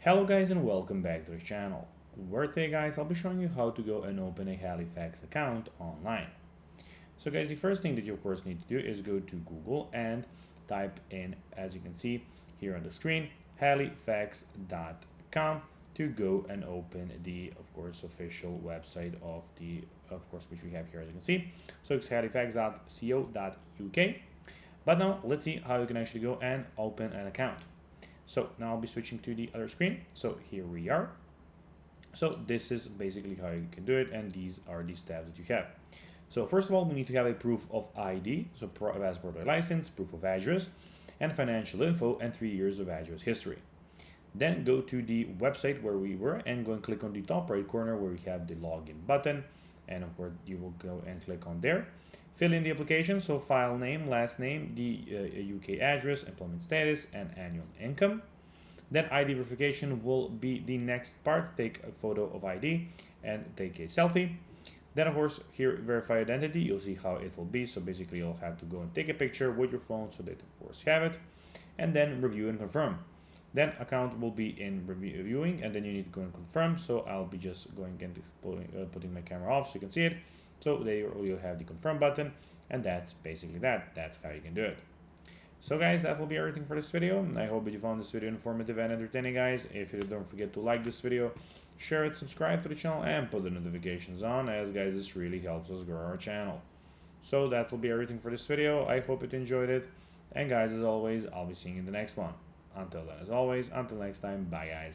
Hello guys and welcome back to the channel, where today guys I'll be showing you how to go and open a Halifax account online. So guys, the first thing that you of course need to do is go to Google and type in, as you can see here on the screen, halifax.com to go and open the of course official website of the which we have here, as you can see. So it's halifax.co.uk. But now let's see how you can actually go and open an account. So now I'll be switching to the other screen. So here we are. So this is basically how you can do it, and these are the steps that you have. So first of all, we need to have a proof of ID, so passport or license, proof of address, and financial info, and 3 years of address history. Then go to the website where we were and go and click on the top right corner where we have the login button, and of course you will go and click on there. Fill in the application, so file name, last name, the UK address, employment status, and annual income. Then ID verification will be the next part. Take a photo of ID and take a selfie. Then of course here verify identity, you'll see how it will be. So basically you'll have to go and take a picture with your phone so that of course have it, and then review and confirm. Then account will be in reviewing, and then you need to go and confirm. So I'll be just going and putting my camera off so you can see it. So there you'll have the confirm button, and that's basically that's how you can do it. So guys, that will be everything for this video. I hope that you found this video informative and entertaining, guys. If you don't forget to like this video, share it, subscribe to the channel, and put the notifications on, as guys, this really helps us grow our channel. So that will be everything for this video. I hope you enjoyed it, and guys, as always, I'll be seeing you in the next one. Until then, as always, until next time, bye guys.